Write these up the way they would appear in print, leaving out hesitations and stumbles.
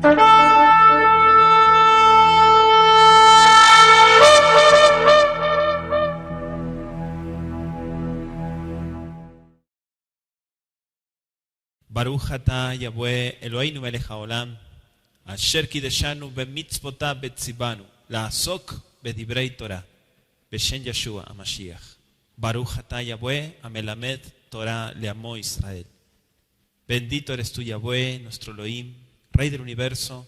Baruch atah Yahweh Eloheinu melech haolam, asher kideshanu b'mitzvotav v'tzivanu, la'asok b'divrei Torah, b'shem Yeshua HaMashiach. Baruch atah Yahweh amelamed Torah leamo Israel. Bendito eres tú, Yahweh, nuestro Elohim, Rey del universo,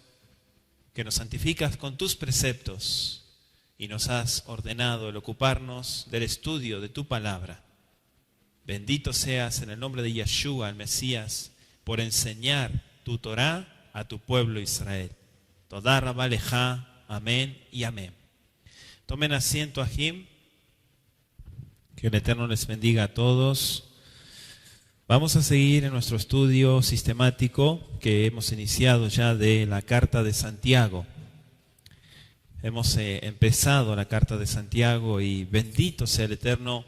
que nos santificas con tus preceptos y nos has ordenado el ocuparnos del estudio de tu palabra. Bendito seas en el nombre de Yeshua, el Mesías, por enseñar tu Torah a tu pueblo Israel. Todá rabá lejá, amén y amén. Tomen asiento, Ajim. Que el Eterno les bendiga a todos. Vamos a seguir en nuestro estudio sistemático que hemos iniciado ya de la Carta de Santiago. Hemos empezado la Carta de Santiago y bendito sea el Eterno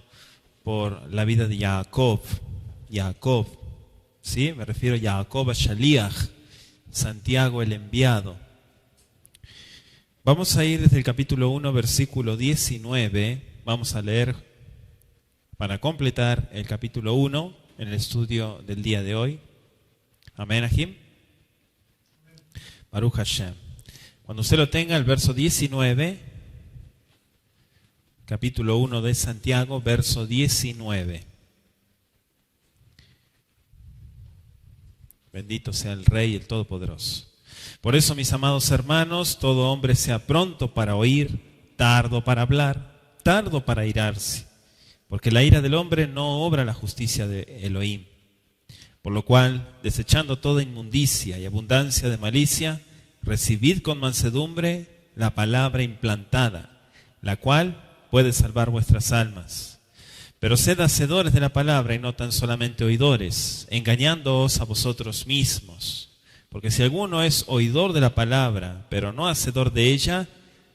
por la vida de Jacob. Jacob, ¿sí? Me refiero a Jacob Shaliach, Santiago el enviado. Vamos a ir desde el capítulo 1, versículo 19. Vamos a leer para completar el capítulo 1 en el estudio del día de hoy. Amén, Ajim. Baruch Hashem. Cuando usted lo tenga, el verso 19, capítulo 1 de Santiago, verso 19. Bendito sea el Rey, el Todopoderoso. Por eso, mis amados hermanos, todo hombre sea pronto para oír, tardo para hablar, tardo para irarse, porque la ira del hombre no obra la justicia de Elohim. Por lo cual, desechando toda inmundicia y abundancia de malicia, recibid con mansedumbre la palabra implantada, la cual puede salvar vuestras almas. Pero sed hacedores de la palabra y no tan solamente oidores, engañándoos a vosotros mismos. Porque si alguno es oidor de la palabra, pero no hacedor de ella,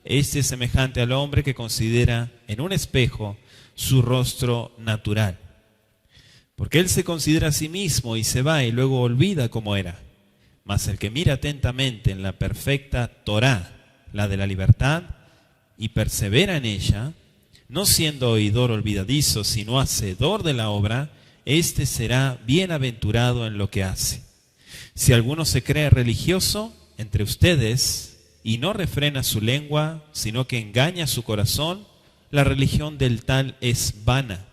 este es semejante al hombre que considera en un espejo su rostro natural. Porque él se considera a sí mismo y se va y luego olvida cómo era. Mas el que mira atentamente en la perfecta Torá, la de la libertad, y persevera en ella, no siendo oidor olvidadizo, sino hacedor de la obra, éste será bienaventurado en lo que hace. Si alguno se cree religioso entre ustedes y no refrena su lengua, sino que engaña su corazón, la religión del tal es vana.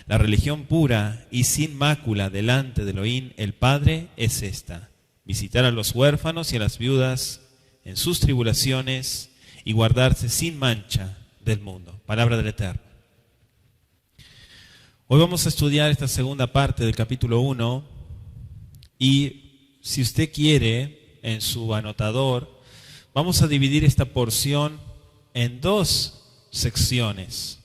La religión pura y sin mácula delante de Elohim el Padre es esta: visitar a los huérfanos y a las viudas en sus tribulaciones y guardarse sin mancha del mundo. Palabra del Eterno. Hoy vamos a estudiar esta segunda parte del capítulo 1 y si usted quiere, en su anotador, vamos a dividir esta porción en dos secciones.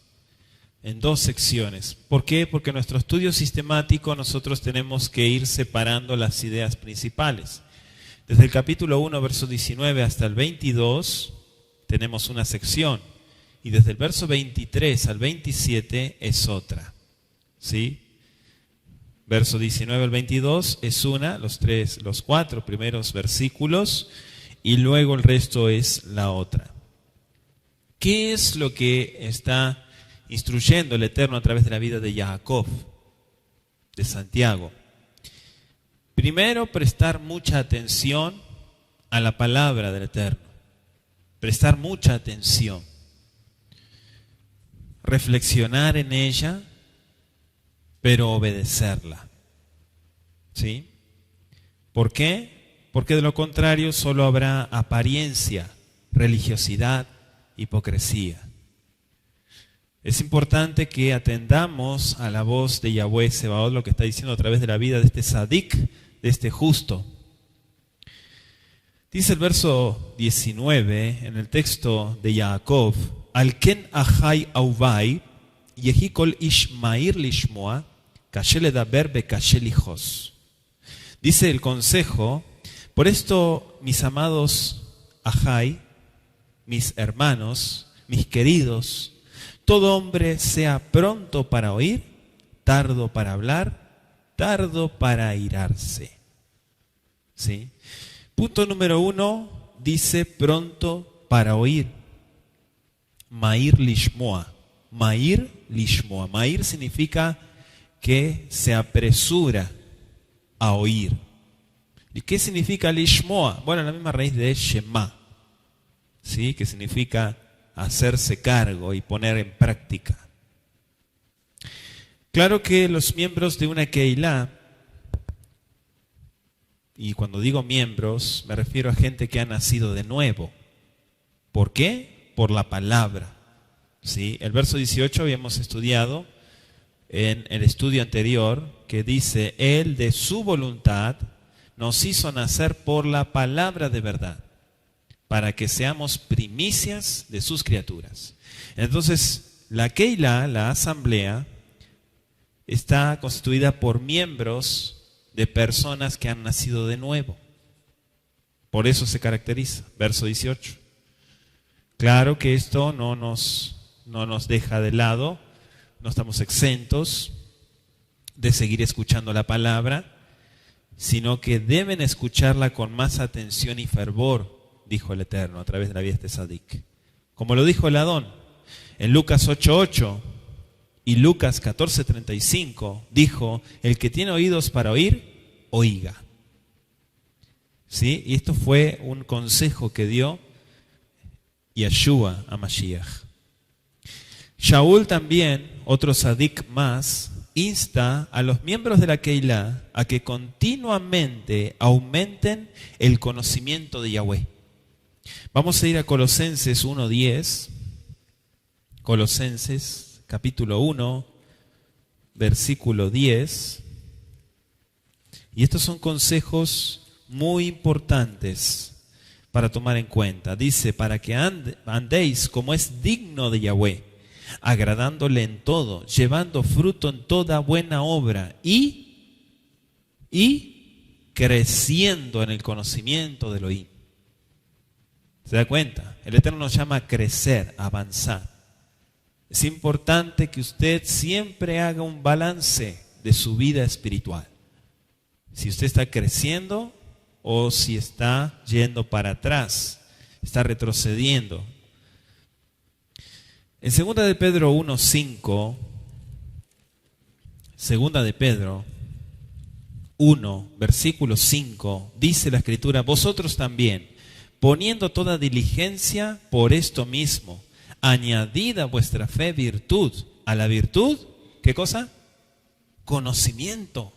¿Por qué? Porque en nuestro estudio sistemático nosotros tenemos que ir separando las ideas principales. Desde el capítulo 1, verso 19 hasta el 22 tenemos una sección y desde el verso 23 al 27 es otra. ¿Sí? Verso 19 al 22 es una, los 4 primeros versículos y luego el resto es la otra. ¿Qué es lo que está instruyendo el Eterno a través de la vida de Jacob, de Santiago? Primero, prestar mucha atención a la palabra del Eterno. Prestar mucha atención. Reflexionar en ella, pero obedecerla. ¿Sí? ¿Por qué? Porque de lo contrario solo habrá apariencia, religiosidad, hipocresía. Es importante que atendamos a la voz de Yahweh Sebaot, lo que está diciendo a través de la vida de este Sadik, de este justo. Dice el verso 19 en el texto de Jacob: Al ken achai auvai, yehi kol ish ma'ir lishmoa, kashe ledaber bekashe lijos. Dice el consejo: por esto, mis amados achai, mis hermanos, mis queridos, todo hombre sea pronto para oír, tardo para hablar, tardo para airarse. ¿Sí? Punto número 1 dice pronto para oír. Ma'ir lishmoa. Ma'ir lishmoa. Ma'ir significa que se apresura a oír. ¿Y qué significa lishmoa? Bueno, la misma raíz de shema, ¿sí? Que significa hacerse cargo y poner en práctica. Claro que los miembros de una Keilah, y cuando digo miembros, me refiero a gente que ha nacido de nuevo. ¿Por qué? Por la palabra. ¿Sí? El verso 18 habíamos estudiado en el estudio anterior, que dice, Él de su voluntad nos hizo nacer por la palabra de verdad, para que seamos primicias de sus criaturas. Entonces, la Keilah, la asamblea, está constituida por miembros de personas que han nacido de nuevo. Por eso se caracteriza, verso 18. Claro que esto no nos deja de lado, no estamos exentos de seguir escuchando la palabra, sino que deben escucharla con más atención y fervor, dijo el Eterno a través de la vida de este Sadik. Como lo dijo el Adón en Lucas 8:8 y Lucas 14:35, dijo, el que tiene oídos para oír, oiga. ¿Sí? Y esto fue un consejo que dio Yeshua a Mashiach. Shaul también, otro Sadik más, insta a los miembros de la Keilah a que continuamente aumenten el conocimiento de Yahweh. Vamos a ir a Colosenses 1:10. Colosenses capítulo 1, versículo 10. Y estos son consejos muy importantes para tomar en cuenta. Dice, para que andéis como es digno de Yahweh, agradándole en todo, llevando fruto en toda buena obra y creciendo en el conocimiento de Elohim. ¿Se da cuenta? El Eterno nos llama a crecer, a avanzar. Es importante que usted siempre haga un balance de su vida espiritual. Si usted está creciendo o si está yendo para atrás, está retrocediendo. En 2 de Pedro 1:5, 2 de Pedro 1, versículo 5, dice la Escritura, vosotros también, poniendo toda diligencia por esto mismo, añadid a vuestra fe virtud. A la virtud, ¿qué cosa? Conocimiento.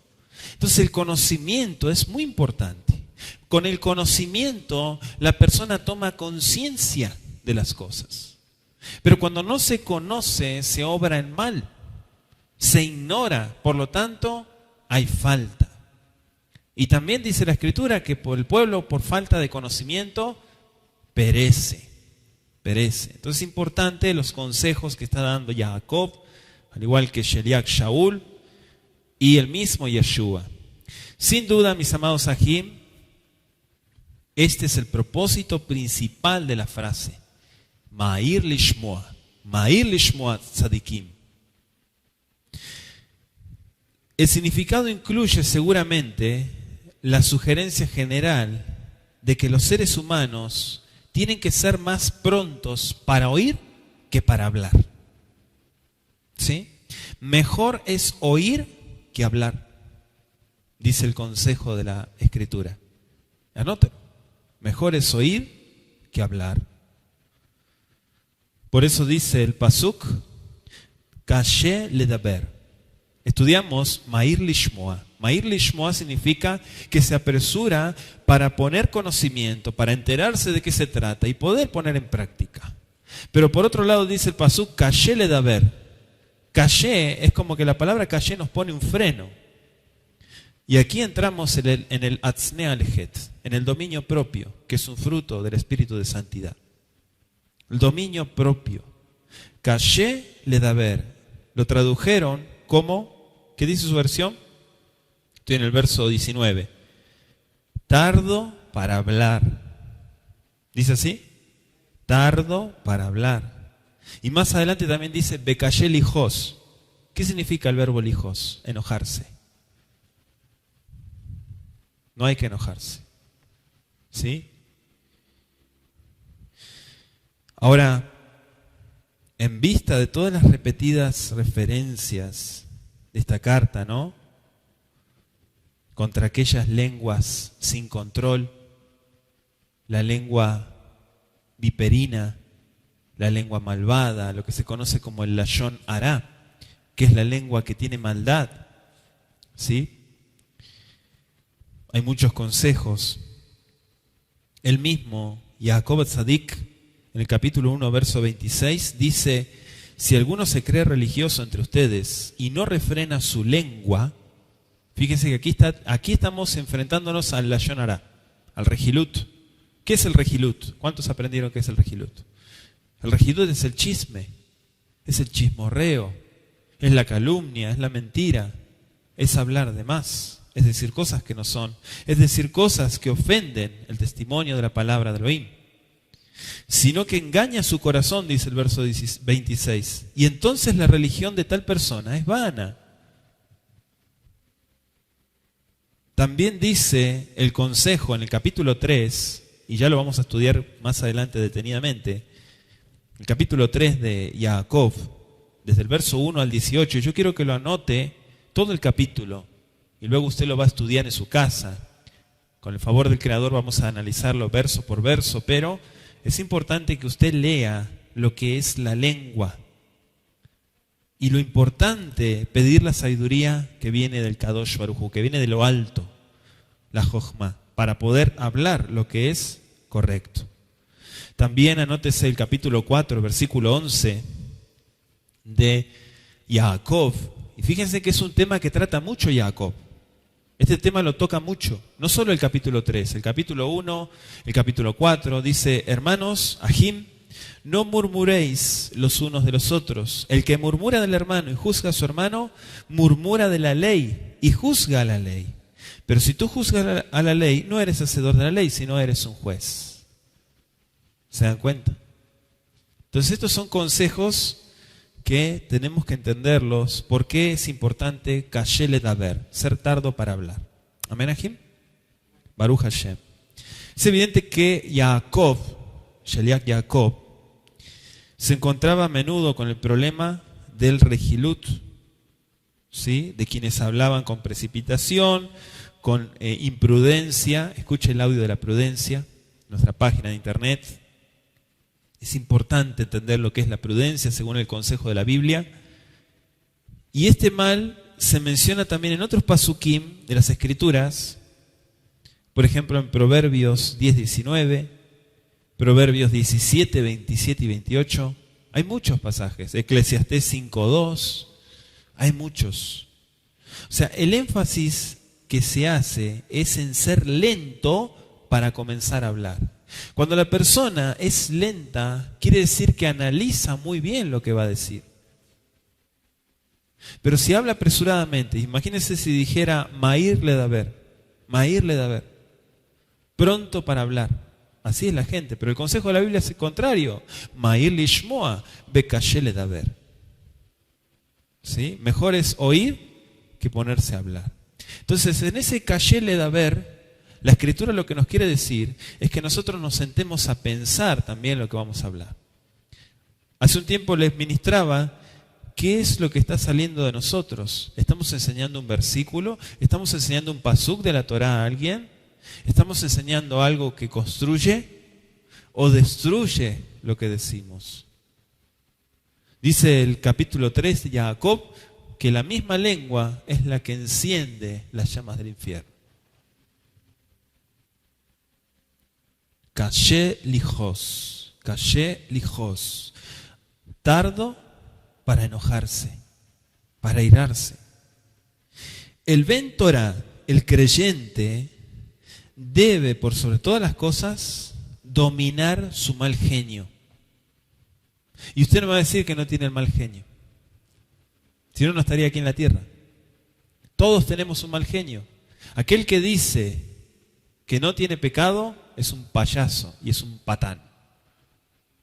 Entonces el conocimiento es muy importante. Con el conocimiento la persona toma conciencia de las cosas. Pero cuando no se conoce, se obra en mal. Se ignora, por lo tanto, hay falta. Y también dice la Escritura que el pueblo, por falta de conocimiento, perece. Entonces es importante los consejos que está dando Jacob, al igual que Sheliach Shaul y el mismo Yeshua. Sin duda, mis amados Ajim, este es el propósito principal de la frase. Ma'ir lishmoa tzadikim. El significado incluye seguramente la sugerencia general de que los seres humanos tienen que ser más prontos para oír que para hablar. ¿Sí? Mejor es oír que hablar, dice el consejo de la Escritura. Anótelo. Mejor es oír que hablar. Por eso dice el pasuk, Kashe ledaber. Estudiamos Ma'ir lishmoa. Ma'ir lishmoa significa que se apresura para poner conocimiento, para enterarse de qué se trata y poder poner en práctica. Pero por otro lado dice el pasuk, Kashe ledaber. Kashe es como que la palabra kashe nos pone un freno. Y aquí entramos en el atznei alhet, en el dominio propio, que es un fruto del espíritu de santidad. El dominio propio. Kashe ledaber. Lo tradujeron como, ¿qué dice su versión? Estoy en el verso 19. Tardo para hablar. ¿Dice así? Tardo para hablar. Y más adelante también dice Bekashe lijos. ¿Qué significa el verbo lijos? Enojarse. No hay que enojarse. ¿Sí? Ahora, en vista de todas las repetidas referencias de esta carta, ¿no?, contra aquellas lenguas sin control, la lengua viperina, la lengua malvada, lo que se conoce como el lashon hará, que es la lengua que tiene maldad, ¿sí? Hay muchos consejos. El mismo Jacob Tzadik, en el capítulo 1, verso 26, dice: si alguno se cree religioso entre ustedes y no refrena su lengua, fíjense que aquí estamos enfrentándonos al lashon hará, al regilut. ¿Qué es el regilut? ¿Cuántos aprendieron qué es el regilut? El regilut es el chisme, es el chismorreo, es la calumnia, es la mentira, es hablar de más, es decir cosas que no son, es decir cosas que ofenden el testimonio de la palabra de Elohim, sino que engaña su corazón, dice el verso 26, y entonces la religión de tal persona es vana. También dice el consejo en el capítulo 3, y ya lo vamos a estudiar más adelante detenidamente, el capítulo 3 de Jacob, desde el verso 1 al 18, yo quiero que lo anote todo el capítulo, y luego usted lo va a estudiar en su casa. Con el favor del Creador vamos a analizarlo verso por verso, pero es importante que usted lea lo que es la lengua. Y lo importante, pedir la sabiduría que viene del Kadosh Baruj Hu, que viene de lo alto, la Jochma, para poder hablar lo que es correcto. También anótese el capítulo 4, versículo 11 de Jacob. Y fíjense que es un tema que trata mucho Jacob. Este tema lo toca mucho, no solo el capítulo 3, el capítulo 1, el capítulo 4, dice: hermanos, Ahim, no murmuréis los unos de los otros. El que murmura del hermano y juzga a su hermano, murmura de la ley y juzga a la ley. Pero si tú juzgas a la ley, no eres hacedor de la ley, sino eres un juez. ¿Se dan cuenta? Entonces estos son consejos que tenemos que entenderlos. ¿Por qué es importante Kashé ledaber, ser tardo para hablar? Amén, Ajim. Baruch Hashem. Es evidente que Jacob, Sheliach Jacob, se encontraba a menudo con el problema del regilut, ¿sí?, de quienes hablaban con precipitación, con imprudencia. Escuche el audio de la prudencia, nuestra página de internet. Es importante entender lo que es la prudencia según el consejo de la Biblia. Y este mal se menciona también en otros pasukim de las Escrituras, por ejemplo en Proverbios 10:19, Proverbios 17, 27 y 28. Hay muchos pasajes. Eclesiastés 5:2. Hay muchos. O sea, el énfasis que se hace es en ser lento para comenzar a hablar. Cuando la persona es lenta, quiere decir que analiza muy bien lo que va a decir. Pero si habla apresuradamente, imagínense si dijera Mair ledaber, pronto para hablar. Así es la gente, pero el consejo de la Biblia es el contrario. Mair lishmoa, bekashe ledaber. ¿Sí? Mejor es oír que ponerse a hablar. Entonces, en ese kashe ledaber, la Escritura lo que nos quiere decir es que nosotros nos sentemos a pensar también lo que vamos a hablar. Hace un tiempo les ministraba qué es lo que está saliendo de nosotros. ¿Estamos enseñando un versículo? ¿Estamos enseñando un pasuk de la Torá a alguien? ¿Estamos enseñando algo que construye o destruye lo que decimos? Dice el capítulo 3 de Jacob que la misma lengua es la que enciende las llamas del infierno. Kashé lijos, tardo para enojarse, para irarse. El Ben Torah, el creyente, debe por sobre todas las cosas dominar su mal genio. Y usted no me va a decir que no tiene el mal genio, si no, no estaría aquí en la tierra. Todos tenemos un mal genio. Aquel que dice que no tiene pecado es un payaso y es un patán,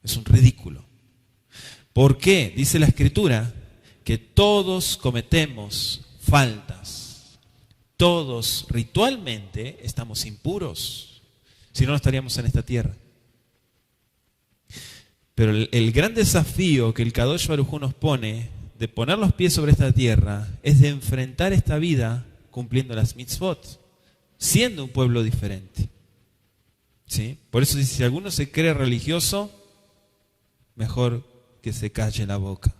es un ridículo. ¿Por qué? Dice la Escritura que todos cometemos faltas, todos ritualmente estamos impuros. Si no, no estaríamos en esta tierra. Pero el gran desafío que el Kadosh Baruj Hu nos pone de poner los pies sobre esta tierra es de enfrentar esta vida cumpliendo las mitzvot, siendo un pueblo diferente. ¿Sí? Por eso dice, si alguno se cree religioso, mejor que se calle la boca.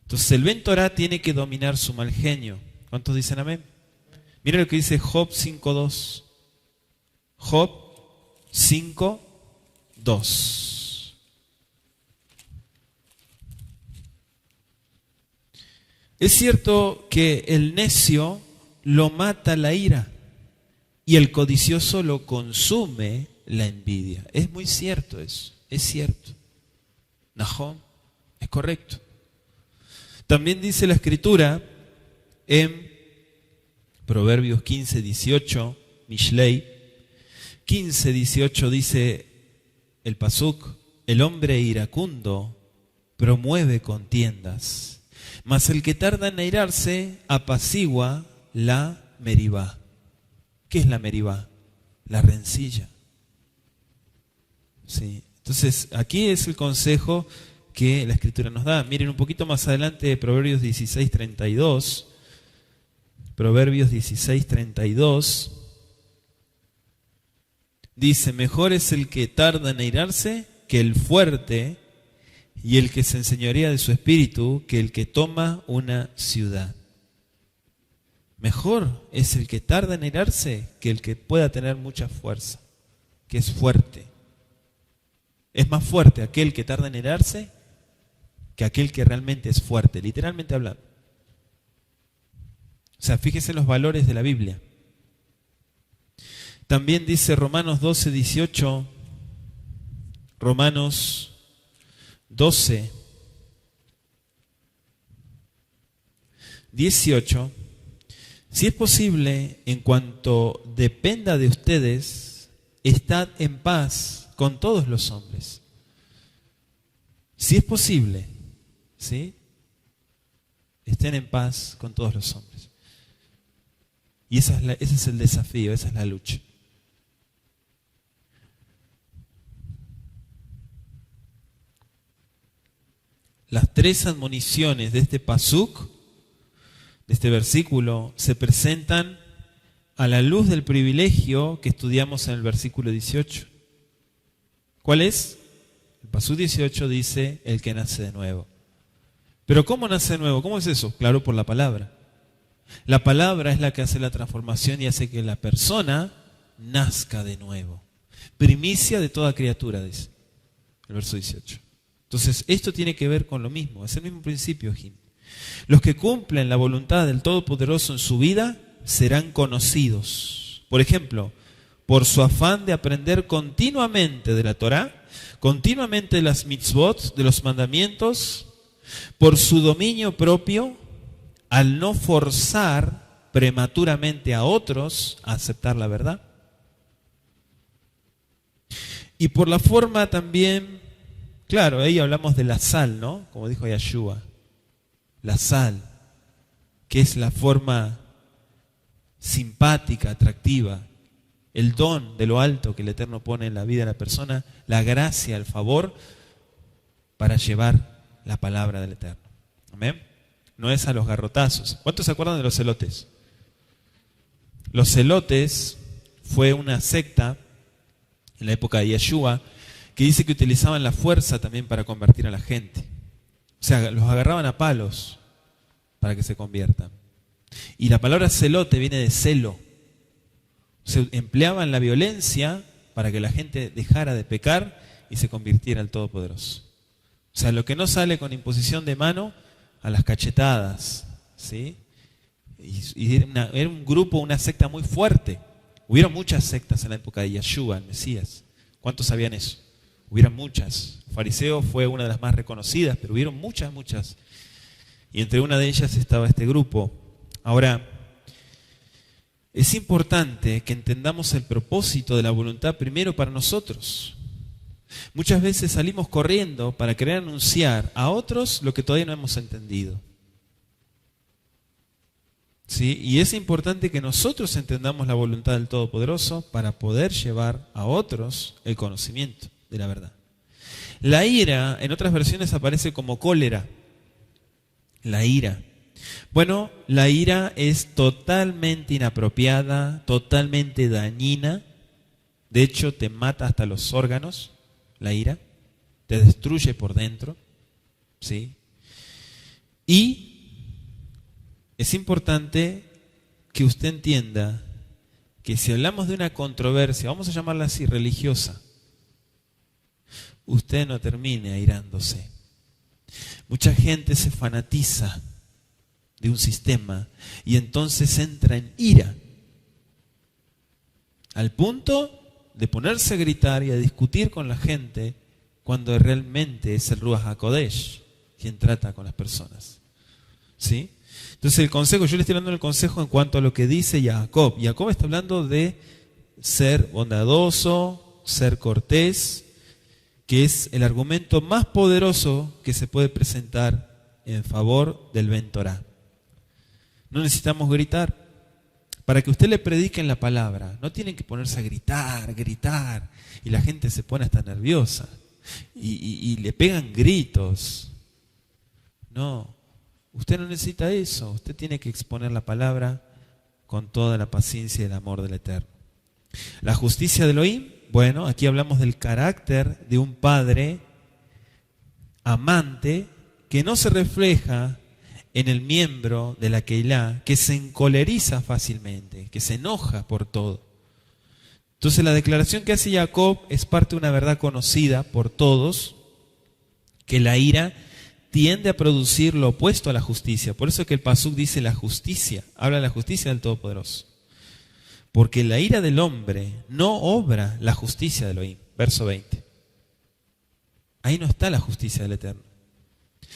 Entonces el Ben Torah tiene que dominar su mal genio. ¿Cuántos dicen amén? Mira lo que dice Job 5.2. Job 5.2. Es cierto que el necio lo mata la ira y el codicioso lo consume la envidia. Es muy cierto eso, es cierto. Nahum, es correcto. También dice la Escritura en Proverbios 15:18, Mishlei 15:18 dice el pasuk: el hombre iracundo promueve contiendas, mas el que tarda en airarse apacigua la meribá. ¿Qué es la meribá? La rencilla. ¿Sí? Entonces, aquí es el consejo que la Escritura nos da. Miren un poquito más adelante de Proverbios 16:32. Proverbios 16:32. Dice, mejor es el que tarda en airarse que el fuerte, y el que se enseñorea de su espíritu que el que toma una ciudad. Mejor es el que tarda en airarse que el que pueda tener mucha fuerza, que es fuerte. Es más fuerte aquel que tarda en airarse que aquel que realmente es fuerte, literalmente hablando. O sea, fíjese los valores de la Biblia. También dice Romanos 12:18, Romanos 12:18, si es posible, en cuanto dependa de ustedes, estad en paz con todos los hombres. Si es posible, ¿sí? Estén en paz con todos los hombres. Y ese es el desafío, esa es la lucha. Las tres admoniciones de este pasuk, de este versículo, se presentan a la luz del privilegio que estudiamos en el versículo 18. ¿Cuál es? El pasuk 18 dice, el que nace de nuevo. Pero ¿cómo nace de nuevo? ¿Cómo es eso? Claro, por la palabra. La palabra es la que hace la transformación y hace que la persona nazca de nuevo. Primicia de toda criatura, dice el verso 18. Entonces, esto tiene que ver con lo mismo, es el mismo principio, Jim. Los que cumplen la voluntad del Todopoderoso en su vida serán conocidos. Por ejemplo, por su afán de aprender continuamente de la Torá, continuamente de las mitzvot, de los mandamientos, por su dominio propio, al no forzar prematuramente a otros a aceptar la verdad. Y por la forma también, claro, ahí hablamos de la sal, ¿no? Como dijo Yeshua, la sal, que es la forma simpática, atractiva, el don de lo alto que el Eterno pone en la vida de la persona, la gracia, el favor, para llevar la palabra del Eterno. Amén. No es a los garrotazos. ¿Cuántos se acuerdan de los celotes? Los celotes fue una secta en la época de Yeshua que dice que utilizaban la fuerza también para convertir a la gente. O sea, los agarraban a palos para que se conviertan. Y la palabra celote viene de celo. Se empleaban la violencia para que la gente dejara de pecar y se convirtiera al Todopoderoso. O sea, lo que no sale con imposición de mano, a las cachetadas, ¿sí? Y era un grupo, una secta muy fuerte. Hubieron muchas sectas en la época de Yeshua, el Mesías. ¿Cuántos sabían eso? Hubieron muchas. Fariseo fue una de las más reconocidas, pero hubieron muchas. Y entre una de ellas estaba este grupo. Ahora, es importante que entendamos el propósito de la voluntad primero para nosotros. Muchas veces salimos corriendo para querer anunciar a otros lo que todavía no hemos entendido. ¿Sí? Y es importante que nosotros entendamos la voluntad del Todopoderoso para poder llevar a otros el conocimiento de la verdad. La ira, en otras versiones aparece como cólera. La ira. Bueno, la ira es totalmente inapropiada, totalmente dañina. De hecho, te mata hasta los órganos, la ira. Te destruye por dentro. ¿Sí? Y es importante que usted entienda que si hablamos de una controversia, vamos a llamarla así, religiosa, usted no termine airándose. Mucha gente se fanatiza de un sistema y entonces entra en ira, al punto de ponerse a gritar y a discutir con la gente cuando realmente es el Ruach HaKodesh quien trata con las personas. ¿Sí? Entonces el consejo, yo le estoy dando el consejo en cuanto a lo que dice Jacob. Jacob está hablando de ser bondadoso, ser cortés, que es el argumento más poderoso que se puede presentar en favor del Ben Torah. No necesitamos gritar. Para que usted le prediquen la palabra, no tienen que ponerse a gritar, gritar, y la gente se pone hasta nerviosa, y le pegan gritos. No, usted no necesita eso, usted tiene que exponer la palabra con toda la paciencia y el amor del Eterno. La justicia de Elohim, bueno, aquí hablamos del carácter de un padre amante que no se refleja en el miembro de la Keilah, que se encoleriza fácilmente, que se enoja por todo. Entonces la declaración que hace Jacob es parte de una verdad conocida por todos, que la ira tiende a producir lo opuesto a la justicia. Por eso es que el Pasuk dice la justicia, habla de la justicia del Todopoderoso. Porque la ira del hombre no obra la justicia de Elohim. Verso 20. Ahí no está la justicia del Eterno.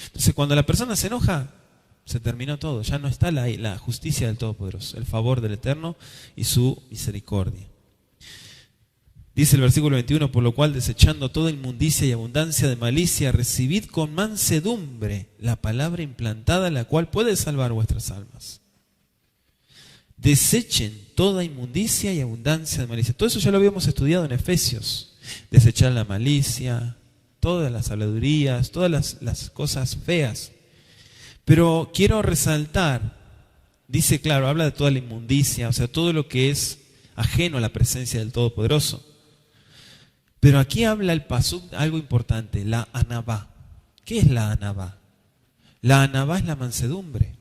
Entonces cuando la persona se enoja, se terminó todo. Ya no está la justicia del Todopoderoso, el favor del Eterno y su misericordia. Dice el versículo 21, por lo cual desechando toda inmundicia y abundancia de malicia, recibid con mansedumbre la palabra implantada, la cual puede salvar vuestras almas. Desechen toda inmundicia y abundancia de malicia. Todo eso ya lo habíamos estudiado en Efesios. Desechar la malicia, todas las habladurías, todas las cosas feas. Pero quiero resaltar, dice claro, habla de toda la inmundicia, o sea, todo lo que es ajeno a la presencia del Todopoderoso. Pero aquí habla el Pasuk algo importante, la anabá. ¿Qué es la anabá? La anabá es la mansedumbre.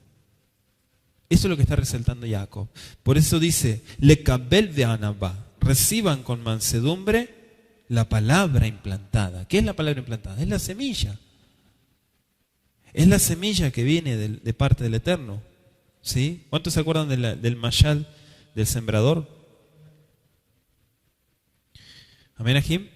Eso es lo que está resaltando Jacob. Por eso dice, lekabel de anabá, reciban con mansedumbre la palabra implantada. ¿Qué es la palabra implantada? Es la semilla. Es la semilla que viene de parte del Eterno. ¿Sí? ¿Cuántos se acuerdan del mashal del sembrador? Amén, Ajim.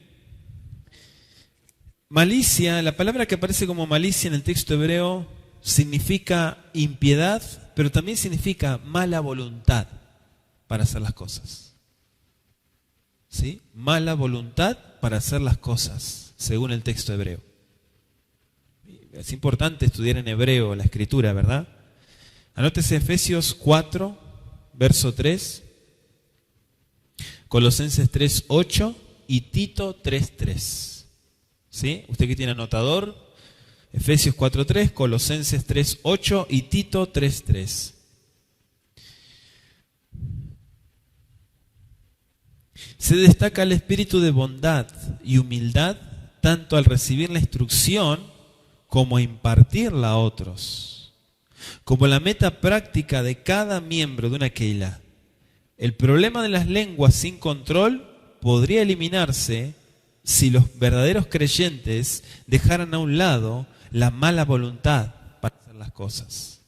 Malicia, la palabra que aparece como malicia en el texto hebreo significa impiedad, pero también significa mala voluntad para hacer las cosas. ¿Sí? Mala voluntad para hacer las cosas, según el texto hebreo. Es importante estudiar en hebreo la escritura, ¿verdad? Anótese Efesios 4, verso 3, Colosenses 3, 8 y Tito 3, 3. ¿Sí? Usted que tiene anotador, Efesios 4, 3, Colosenses 3, 8 y Tito 3, 3. Se destaca el espíritu de bondad y humildad tanto al recibir la instrucción como impartirla a otros, como la meta práctica de cada miembro de una Keilah. El problema de las lenguas sin control podría eliminarse si los verdaderos creyentes dejaran a un lado la mala voluntad para hacer las cosas,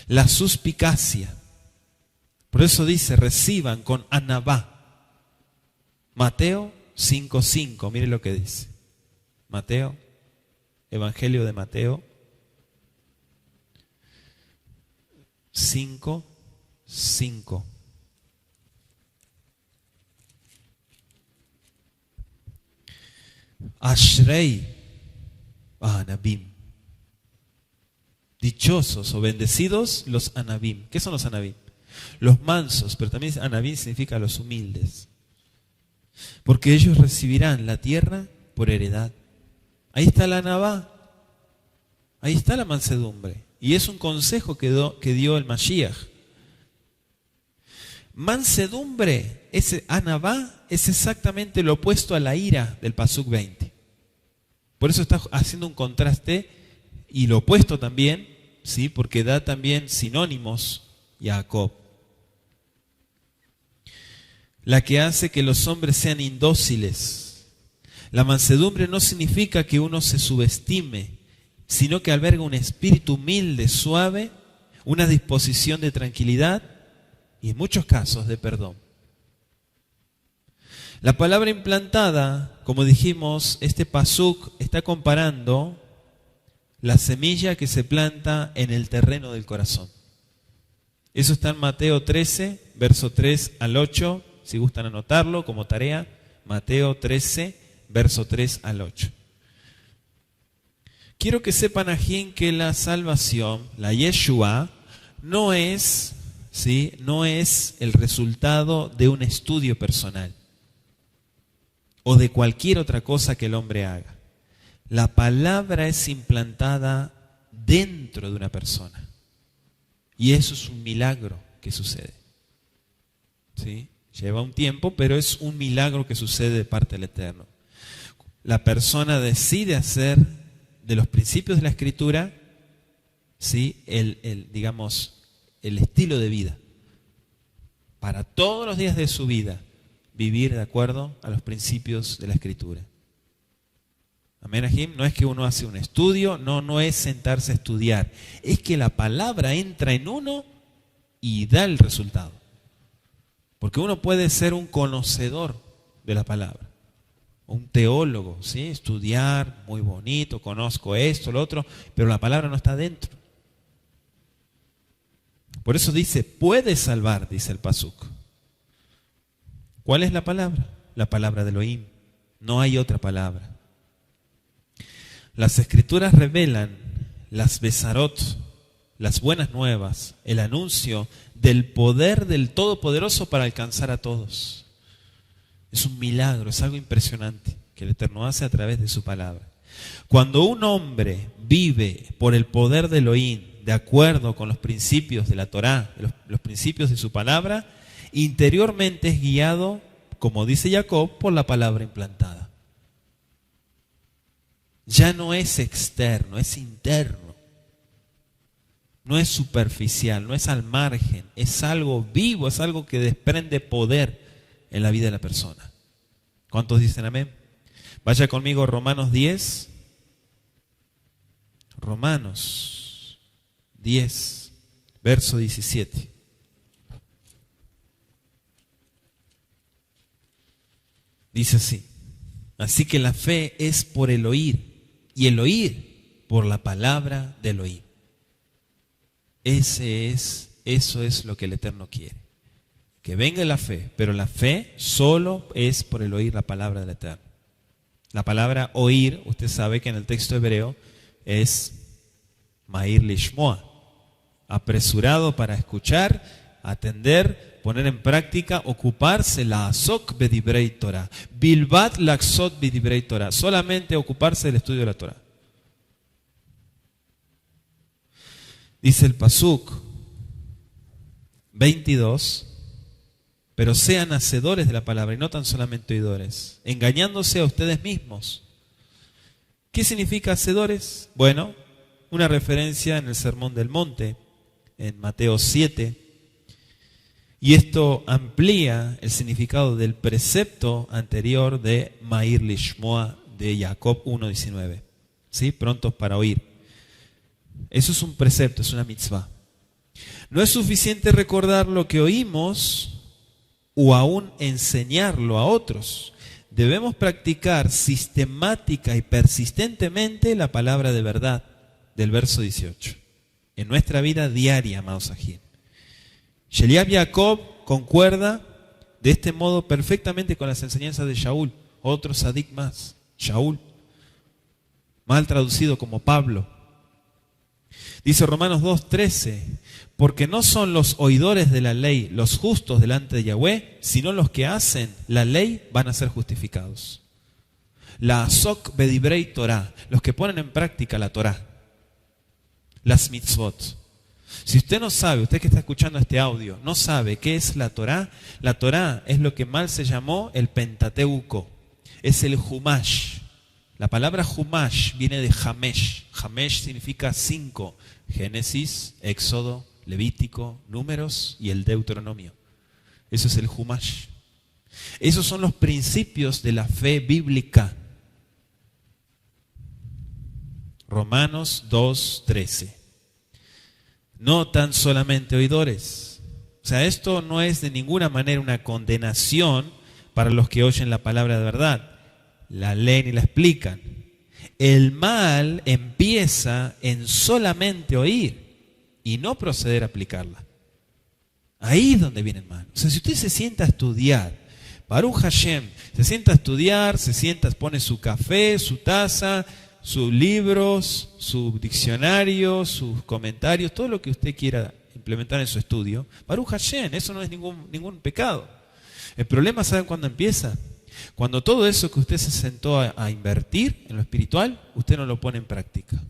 la suspicacia. Por eso dice, reciban con anabá. Mateo 5:5, mire lo que dice. Mateo, Evangelio de Mateo 5:5. Ashrei Anabim. dichosos o bendecidos los anabim. ¿Qué son los anabim? Los mansos, pero también anabim significa los humildes. Porque ellos recibirán la tierra por heredad. Ahí está la anabá. Ahí está la mansedumbre. Y es un consejo que dio el Mashiach. Mansedumbre, ese anabá, es exactamente lo opuesto a la ira del Pasuk 20. Por eso está haciendo un contraste y lo opuesto también, ¿sí? Porque da también sinónimos Jacob. La que hace que los hombres sean indóciles. La mansedumbre no significa que uno se subestime, sino que alberga un espíritu humilde, suave, una disposición de tranquilidad y en muchos casos de perdón. La palabra implantada, como dijimos, este pasuk está comparando la semilla que se planta en el terreno del corazón. Eso está en Mateo 13, verso 3 al 8, si gustan anotarlo como tarea, Mateo 13, verso 3 al 8. Quiero que sepan, ajín, que la salvación, la Yeshua, no es el resultado de un estudio personal o de cualquier otra cosa que el hombre haga. La palabra es implantada dentro de una persona. Y eso es un milagro que sucede. ¿Sí? Lleva un tiempo, pero es un milagro que sucede de parte del Eterno. La persona decide hacer de los principios de la Escritura, ¿sí? el estilo de vida. Para todos los días de su vida, vivir de acuerdo a los principios de la Escritura. Amén, Ajim. No es que uno hace un estudio, no es sentarse a estudiar. Es que la palabra entra en uno y da el resultado. Porque uno puede ser un conocedor de la palabra, un teólogo, ¿sí? Estudiar, muy bonito, conozco esto, lo otro, pero la palabra no está dentro. Por eso dice, puede salvar, dice el pasuk. ¿Cuál es la palabra? La palabra de Elohim. No hay otra palabra. Las Escrituras revelan las Besarot, las buenas nuevas, el anuncio del poder del Todopoderoso para alcanzar a todos. Es un milagro, es algo impresionante que el Eterno hace a través de su palabra. Cuando un hombre vive por el poder de Elohim, de acuerdo con los principios de la Torá, los principios de su palabra, interiormente es guiado, como dice Jacob, por la palabra implantada. Ya no es externo, es interno. No es superficial, no es al margen, es algo vivo, es algo que desprende poder en la vida de la persona. ¿Cuántos dicen amén? Vaya conmigo Romanos 10. Romanos 10, verso 17. Dice así: así que la fe es por el oír, y el oír por la palabra del oír. Eso es lo que el Eterno quiere. Que venga la fe, pero la fe solo es por el oír la palabra del Eterno. La palabra oír, usted sabe que en el texto hebreo es Ma'ir Lishmoa, apresurado para escuchar, atender, poner en práctica, ocuparse, la asok bedibrei Torah, bilbat laxot bedibrei Torah, solamente ocuparse del estudio de la Torah. Dice el pasuk 22, pero sean hacedores de la palabra y no tan solamente oidores, engañándose a ustedes mismos. ¿Qué significa hacedores? Bueno, una referencia en el Sermón del Monte, en Mateo 7, y esto amplía el significado del precepto anterior de Ma'ir Lishmoa de Jacob 1:19, ¿sí? Prontos para oír. Eso es un precepto, es una mitzvah. No es suficiente recordar lo que oímos o aún enseñarlo a otros. Debemos practicar sistemática y persistentemente la palabra de verdad del verso 18 en nuestra vida diaria, amados ajín. Sheliab Jacob concuerda de este modo perfectamente con las enseñanzas de Shaul, otro sadik más, Shaul, mal traducido como Pablo. Dice Romanos 2:13, porque no son los oidores de la ley los justos delante de Yahweh, sino los que hacen la ley van a ser justificados. La asok bedibrei Torah, los que ponen en práctica la Torah, las mitzvot. Si usted no sabe, usted que está escuchando este audio, no sabe qué es la Torah es lo que mal se llamó el Pentateuco, es el Humash. La palabra Humash viene de Hamesh. Hamesh significa 5. Génesis, Éxodo, Levítico, Números y el Deuteronomio. Eso es el Humash. Esos son los principios de la fe bíblica. Romanos 2:13. No tan solamente oidores. O sea, esto no es de ninguna manera una condenación para los que oyen la palabra de verdad. La leen y la explican. El mal empieza en solamente oír y no proceder a aplicarla. Ahí es donde viene el mal. O sea, si usted se sienta a estudiar, Baruch Hashem, se sienta a estudiar, pone su café, su taza, sus libros, su diccionario, sus comentarios, todo lo que usted quiera implementar en su estudio, Baruch Hashem, eso no es ningún pecado. El problema, ¿saben cuándo empieza? Cuando todo eso que usted se sentó a invertir en lo espiritual, usted no lo pone en práctica.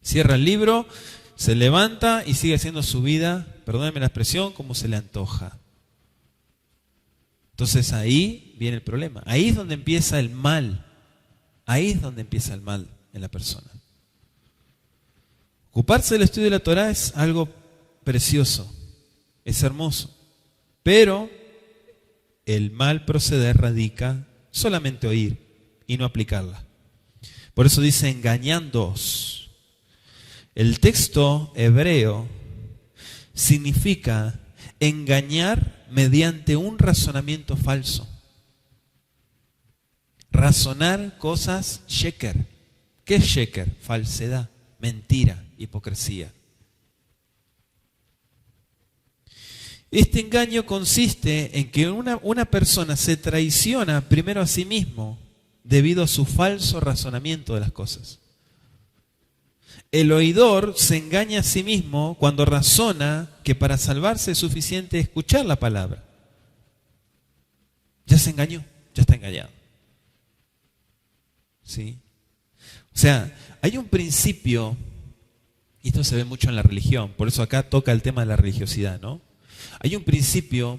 Cierra el libro, se levanta y sigue haciendo su vida, perdónenme la expresión, como se le antoja. Entonces ahí viene el problema. Ahí es donde empieza el mal. Ahí es donde empieza el mal en la persona. Ocuparse del estudio de la Torah es algo precioso, es hermoso, pero el mal proceder radica solamente oír y no aplicarla. Por eso dice engañándoos. El texto hebreo significa engañar mediante un razonamiento falso. Razonar cosas sheker. ¿Qué es sheker? Falsedad, mentira, hipocresía. Este engaño consiste en que una persona se traiciona primero a sí mismo debido a su falso razonamiento de las cosas. El oidor se engaña a sí mismo cuando razona que para salvarse es suficiente escuchar la palabra. Ya se engañó, ya está engañado. ¿Sí? O sea, hay un principio, y esto se ve mucho en la religión, por eso acá toca el tema de la religiosidad, ¿no? Hay un principio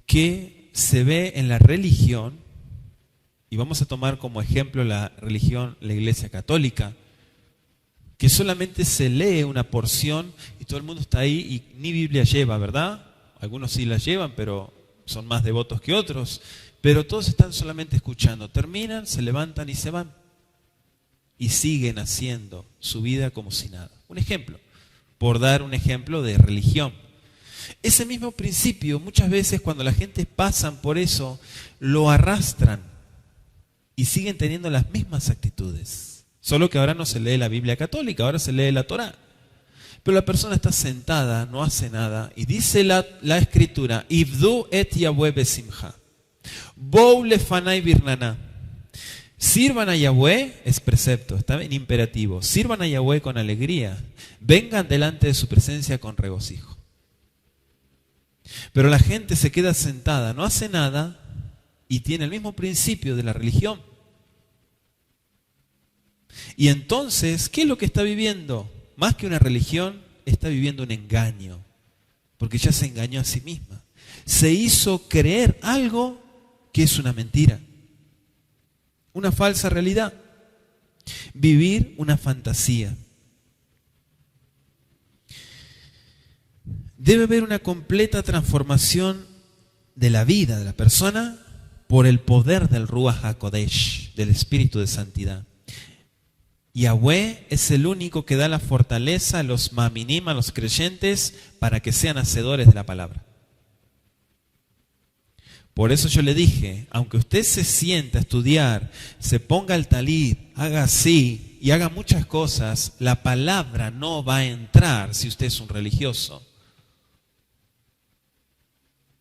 que se ve en la religión, y vamos a tomar como ejemplo la religión, la Iglesia Católica, que solamente se lee una porción y todo el mundo está ahí y ni Biblia lleva, ¿verdad? Algunos sí la llevan, pero son más devotos que otros. Pero todos están solamente escuchando. Terminan, se levantan y se van. Y siguen haciendo su vida como si nada. Un ejemplo, por dar un ejemplo de religión. Ese mismo principio, muchas veces cuando la gente pasan por eso, lo arrastran y siguen teniendo las mismas actitudes. Solo que ahora no se lee la Biblia católica, ahora se lee la Torá. Pero la persona está sentada, no hace nada, y dice la escritura, Ibdu et Yahweh besimcha. Bou lefanai birnana. Sirvan a Yahweh, es precepto, está en imperativo. Sirvan a Yahweh con alegría. Vengan delante de su presencia con regocijo. Pero la gente se queda sentada, no hace nada y tiene el mismo principio de la religión. Y entonces, ¿qué es lo que está viviendo? Más que una religión, está viviendo un engaño. Porque ya se engañó a sí misma. Se hizo creer algo que es una mentira. Una falsa realidad. Vivir una fantasía. Debe haber una completa transformación de la vida de la persona por el poder del Ruach HaKodesh, del Espíritu de Santidad. Yahweh es el único que da la fortaleza a los maminim, a los creyentes, para que sean hacedores de la palabra. Por eso yo le dije, aunque usted se sienta a estudiar, se ponga el talit, haga así y haga muchas cosas, la palabra no va a entrar si usted es un religioso.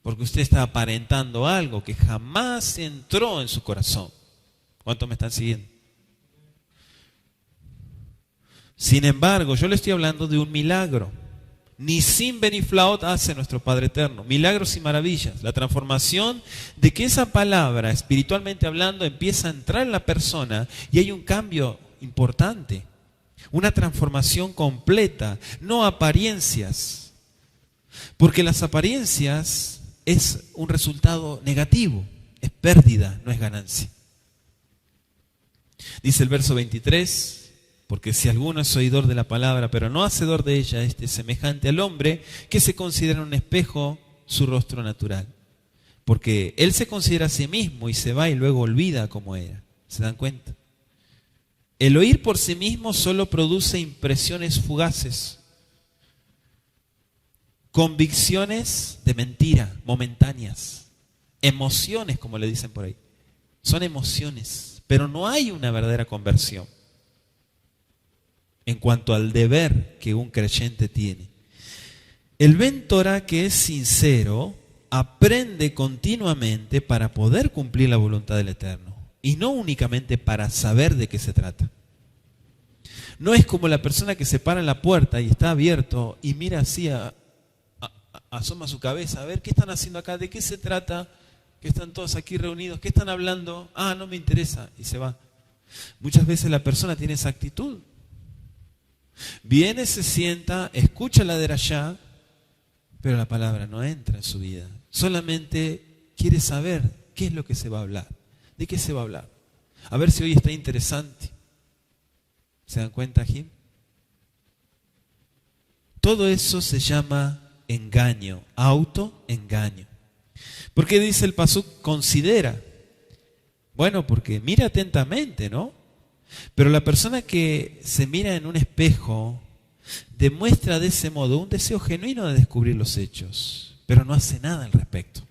Porque usted está aparentando algo que jamás entró en su corazón. ¿Cuántos me están siguiendo? Sin embargo, yo le estoy hablando de un milagro. Nisim beniflaot hace nuestro Padre Eterno. Milagros y maravillas. La transformación de que esa palabra, espiritualmente hablando, empieza a entrar en la persona y hay un cambio importante. Una transformación completa, no apariencias. Porque las apariencias es un resultado negativo. Es pérdida, no es ganancia. Dice el verso 23... Porque si alguno es oidor de la palabra, pero no hacedor de ella, este es semejante al hombre que se considera en un espejo su rostro natural. Porque él se considera a sí mismo y se va y luego olvida cómo era. ¿Se dan cuenta? El oír por sí mismo solo produce impresiones fugaces, convicciones de mentira, momentáneas, emociones, como le dicen por ahí. Son emociones, pero no hay una verdadera conversión en cuanto al deber que un creyente tiene. El Ben Torah que es sincero aprende continuamente para poder cumplir la voluntad del Eterno y no únicamente para saber de qué se trata. No es como la persona que se para en la puerta y está abierto y mira así, asoma su cabeza, a ver qué están haciendo acá, de qué se trata, que están todos aquí reunidos, qué están hablando, no me interesa, y se va. Muchas veces la persona tiene esa actitud. Viene, se sienta, escucha la derashá, pero la palabra no entra en su vida. Solamente quiere saber qué es lo que se va a hablar, de qué se va a hablar. A ver si hoy está interesante. ¿Se dan cuenta, Jim? Todo eso se llama engaño, autoengaño. ¿Por qué dice el pasuk considera? Bueno, porque mira atentamente, ¿no? Pero la persona que se mira en un espejo demuestra de ese modo un deseo genuino de descubrir los hechos, pero no hace nada al respecto.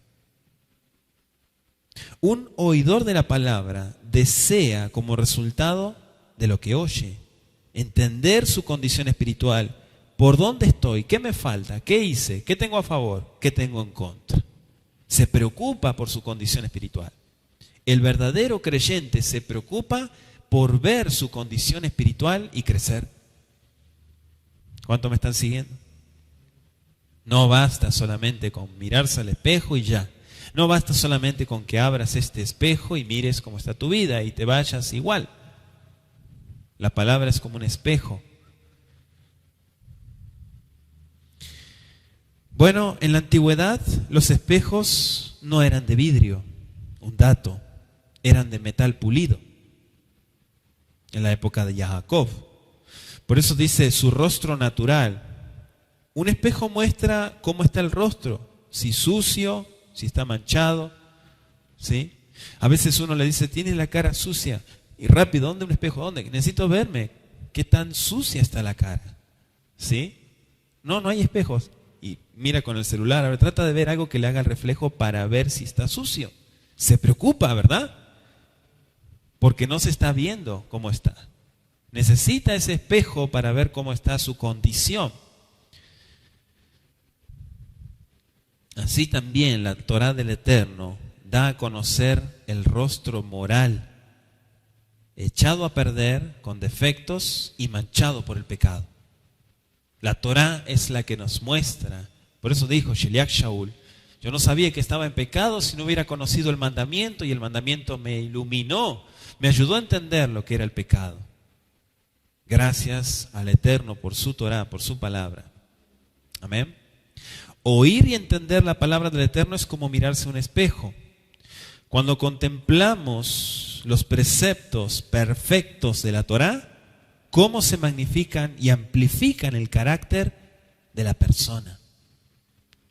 Un oidor de la palabra desea como resultado de lo que oye, entender su condición espiritual, por dónde estoy, qué me falta, qué hice, qué tengo a favor, qué tengo en contra. Se preocupa por su condición espiritual. El verdadero creyente se preocupa por ver su condición espiritual y crecer. ¿Cuánto me están siguiendo? No basta solamente con mirarse al espejo y ya. No basta solamente con que abras este espejo y mires cómo está tu vida y te vayas igual. La palabra es como un espejo. Bueno, en la antigüedad los espejos no eran de vidrio, un dato, eran de metal pulido. En la época de Jacob. Por eso dice su rostro natural. Un espejo muestra cómo está el rostro, si sucio, si está manchado, ¿sí? A veces uno le dice, tienes la cara sucia, y rápido, ¿dónde un espejo? ¿Dónde? Necesito verme, qué tan sucia está la cara, ¿sí? No hay espejos. Y mira con el celular, a ver, trata de ver algo que le haga el reflejo para ver si está sucio. Se preocupa, ¿verdad? Porque no se está viendo cómo está. Necesita ese espejo para ver cómo está su condición. Así también la Torá del Eterno da a conocer el rostro moral, echado a perder con defectos y manchado por el pecado. La Torá es la que nos muestra. Por eso dijo Sheliach Shaul, yo no sabía que estaba en pecado si no hubiera conocido el mandamiento, y el mandamiento me iluminó, me ayudó a entender lo que era el pecado. Gracias al Eterno por su Torá, por su palabra. Amén. Oír y entender la palabra del Eterno es como mirarse a un espejo. Cuando contemplamos los preceptos perfectos de la Torá, cómo se magnifican y amplifican el carácter de la persona.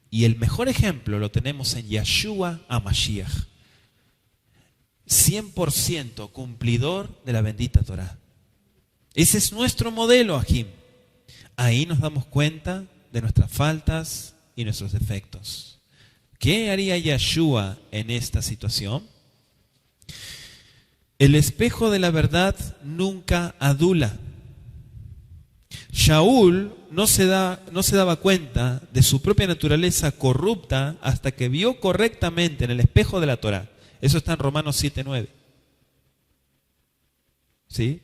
Y el mejor ejemplo lo tenemos en Yeshua HaMashiach, 100% cumplidor de la bendita Torá. Ese es nuestro modelo, Ajim. Ahí nos damos cuenta de nuestras faltas y nuestros defectos. ¿Qué haría Yeshua en esta situación? El espejo de la verdad nunca adula. Shaul no se daba cuenta de su propia naturaleza corrupta hasta que vio correctamente en el espejo de la Torá. Eso está en Romanos 7:9. ¿Sí?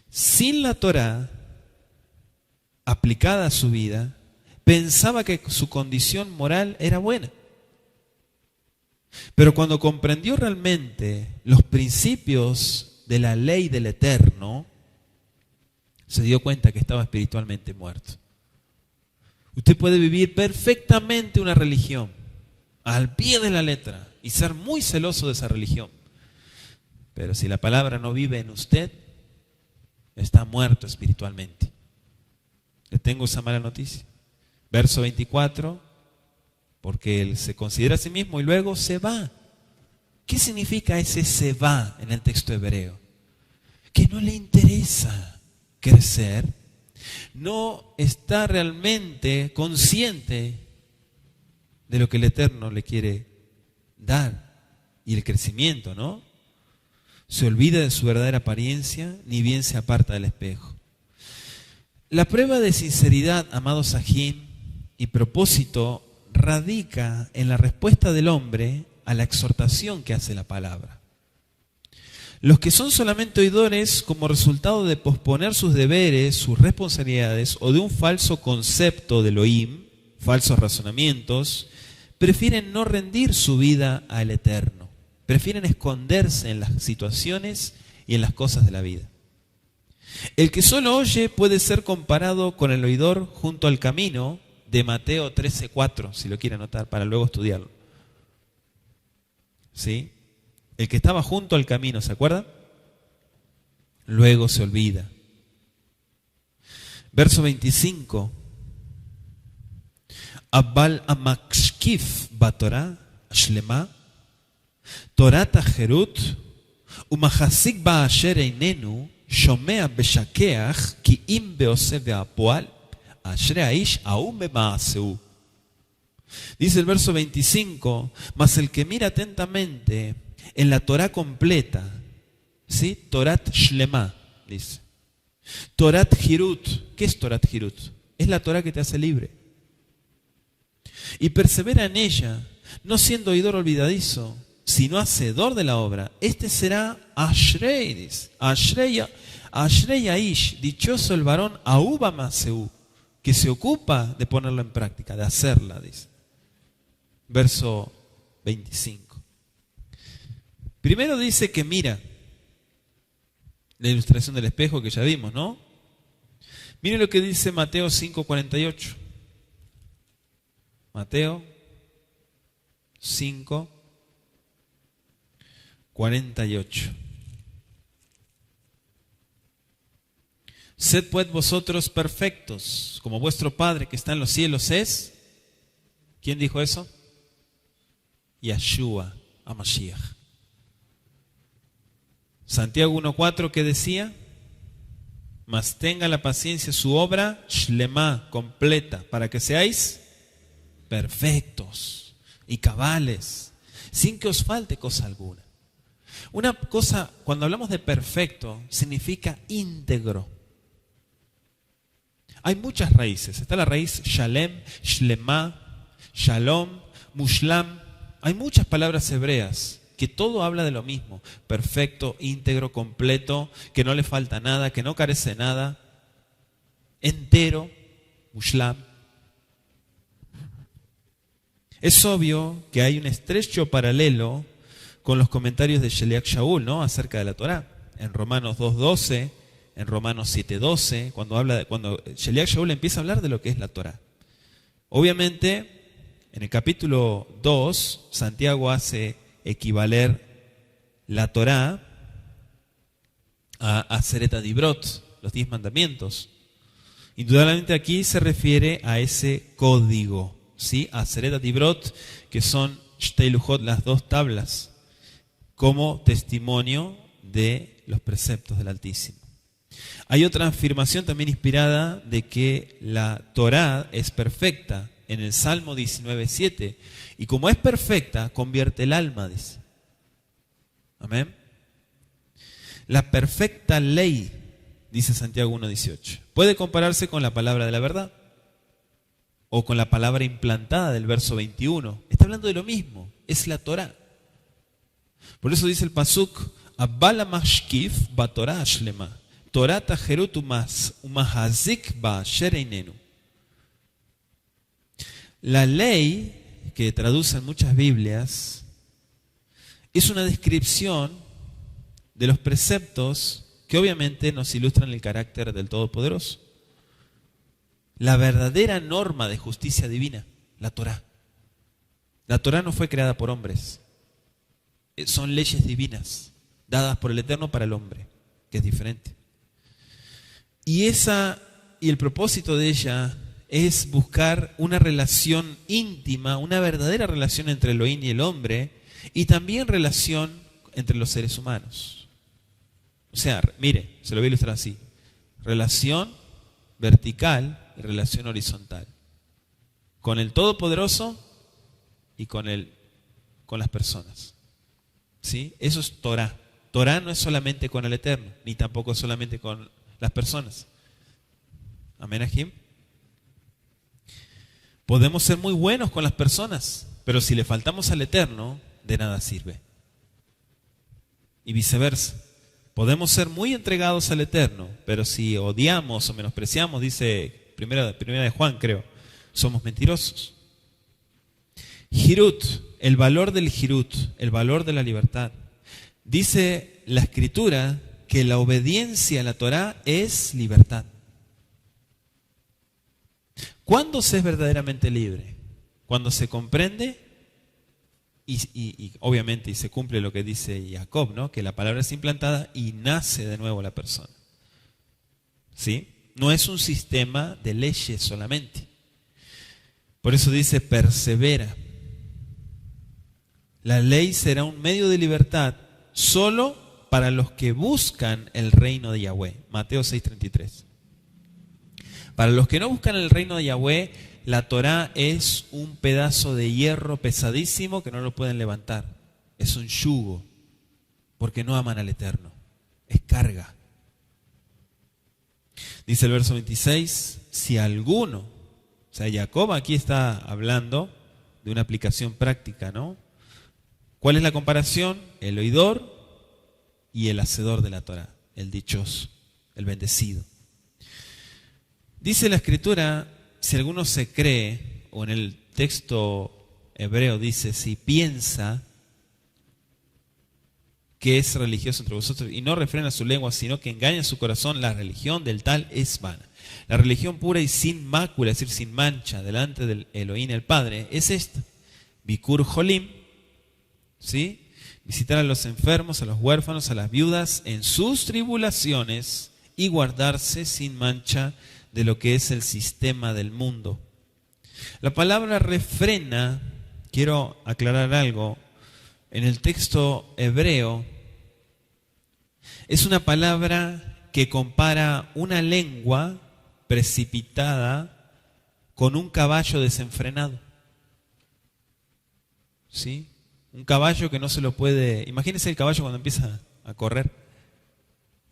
Sin la Torá aplicada a su vida, pensaba que su condición moral era buena. Pero cuando comprendió realmente los principios de la ley del Eterno, se dio cuenta que estaba espiritualmente muerto. Usted puede vivir perfectamente una religión al pie de la letra y ser muy celoso de esa religión. Pero si la palabra no vive en usted, está muerto espiritualmente. Le tengo esa mala noticia. Verso 24, porque él se considera a sí mismo y luego se va. ¿Qué significa ese se va en el texto hebreo? Que no le interesa crecer, no está realmente consciente de lo que el Eterno le quiere dar y el crecimiento, ¿no? Se olvida de su verdadera apariencia, ni bien se aparta del espejo. La prueba de sinceridad, amados Sahim, y propósito radica en la respuesta del hombre a la exhortación que hace la palabra. Los que son solamente oidores como resultado de posponer sus deberes, sus responsabilidades o de un falso concepto de Elohim, falsos razonamientos, prefieren no rendir su vida al Eterno. Prefieren esconderse en las situaciones y en las cosas de la vida. El que solo oye puede ser comparado con el oidor junto al camino de Mateo 13:4, si lo quiere anotar para luego estudiarlo. ¿Sí? El que estaba junto al camino, ¿se acuerdan? Luego se olvida. Verso 25. Abbal amakshkif batorah shlema Torat Ajerut umachasik ba asher einenu shomea beshakeach ki im beose ve'apoal asher aish aum bemaaseu. Dice el verso 25, mas el que mira atentamente en la Torah completa, ¿sí? Torat Shlema, dice. Torat Hirut, ¿qué es Torat Hirut? Es la Torah que te hace libre. Y persevera en ella, no siendo oidor olvidadizo, sino hacedor de la obra. Este será Ashrei, dice. Ashrei Aish, dichoso el varón Ahuba Maseu, que se ocupa de ponerla en práctica, de hacerla, dice. Verso 25. Primero dice que mira, la ilustración del espejo que ya vimos, ¿no? Mire lo que dice Mateo 5:48. Mateo 5:48. Sed pues vosotros perfectos, como vuestro Padre que está en los cielos es. ¿Quién dijo eso? Yeshua HaMashiach. Santiago 1:4, ¿qué decía? Mas tenga la paciencia su obra shlema, completa, para que seáis perfectos y cabales, sin que os falte cosa alguna. Una cosa, cuando hablamos de perfecto, significa íntegro. Hay muchas raíces. Está la raíz shalem, shlema, shalom, mushlam. Hay muchas palabras hebreas que todo habla de lo mismo. Perfecto, íntegro, completo, que no le falta nada, que no carece de nada. Entero, mushlam. Es obvio que hay un estrecho paralelo con los comentarios de Sheliach Shaul, ¿no? Acerca de la Torá. En Romanos 2:12, en Romanos 7:12, cuando Sheliach Shaul empieza a hablar de lo que es la Torá. Obviamente, en el capítulo 2, Santiago hace equivaler la Torá a Aseret Dibrot, los 10 mandamientos. Indudablemente aquí se refiere a ese código, ¿sí? Aseret Dibrot, que son Shtei Lujot, las 2 tablas, como testimonio de los preceptos del Altísimo. Hay otra afirmación también inspirada de que la Torá es perfecta en el Salmo 19:7, y como es perfecta, convierte el alma, dice. Amén. La perfecta ley, dice Santiago 1:18, puede compararse con la palabra de la verdad o con la palabra implantada del verso 21. Está hablando de lo mismo, es la Torá. Por eso dice el pasuk, Abbal mashkif batorah shlema. Torata Jerut Umahazik Ba Shereinenu. La ley, que traduce en muchas Biblias, es una descripción de los preceptos que obviamente nos ilustran el carácter del Todopoderoso. La verdadera norma de justicia divina, la Torá. La Torá no fue creada por hombres. Son leyes divinas, dadas por el Eterno para el hombre, que es diferente. Y el propósito de ella es buscar una relación íntima, una verdadera relación entre Elohim y el hombre, y también relación entre los seres humanos. O sea, mire, se lo voy a ilustrar así: relación vertical y relación horizontal, con el Todopoderoso y con las personas. ¿Sí? Eso es Torá. Torá no es solamente con el Eterno, ni tampoco solamente con las personas. Amén, Ajim. Podemos ser muy buenos con las personas, pero si le faltamos al Eterno, de nada sirve. Y viceversa. Podemos ser muy entregados al Eterno, pero si odiamos o menospreciamos, dice primera de Juan, creo, somos mentirosos. Hirut, el valor del Hirut, el valor de la libertad. Dice la Escritura que la obediencia a la Torá es libertad. ¿Cuándo se es verdaderamente libre? Cuando se comprende y obviamente se cumple lo que dice Jacob, ¿no? Que la palabra es implantada y nace de nuevo la persona. ¿Sí? No es un sistema de leyes solamente. Por eso dice persevera. La ley será un medio de libertad solo para los que buscan el reino de Yahweh. Mateo 6:33. Para los que no buscan el reino de Yahweh, la Torá es un pedazo de hierro pesadísimo que no lo pueden levantar. Es un yugo, porque no aman al Eterno. Es carga. Dice el verso 26, si alguno, o sea, Jacob aquí está hablando de una aplicación práctica, ¿no? ¿Cuál es la comparación? El oidor y el hacedor de la Torá, el dichoso, el bendecido. Dice la Escritura, si alguno se cree, o en el texto hebreo dice, si piensa que es religioso entre vosotros y no refrena su lengua, sino que engaña su corazón, la religión del tal es vana. La religión pura y sin mácula, es decir, sin mancha, delante del Elohim el Padre, es esta: Bikur Jolim, ¿sí? Visitar a los enfermos, a los huérfanos, a las viudas en sus tribulaciones y guardarse sin mancha de lo que es el sistema del mundo. La palabra refrena, quiero aclarar algo, en el texto hebreo es una palabra que compara una lengua precipitada con un caballo desenfrenado. ¿Sí? Un caballo que no se lo puede... Imagínense el caballo cuando empieza a correr.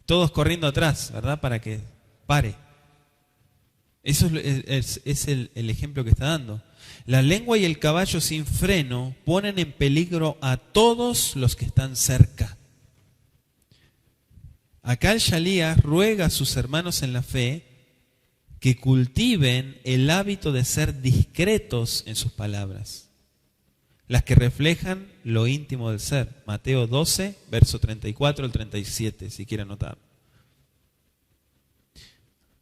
Todos corriendo atrás, ¿verdad? Para que pare. Eso es el ejemplo que está dando. La lengua y el caballo sin freno ponen en peligro a todos los que están cerca. Acá el Shalías ruega a sus hermanos en la fe que cultiven el hábito de ser discretos en sus palabras, las que reflejan lo íntimo del ser. Mateo 12, verso 34 al 37, si quieren anotar.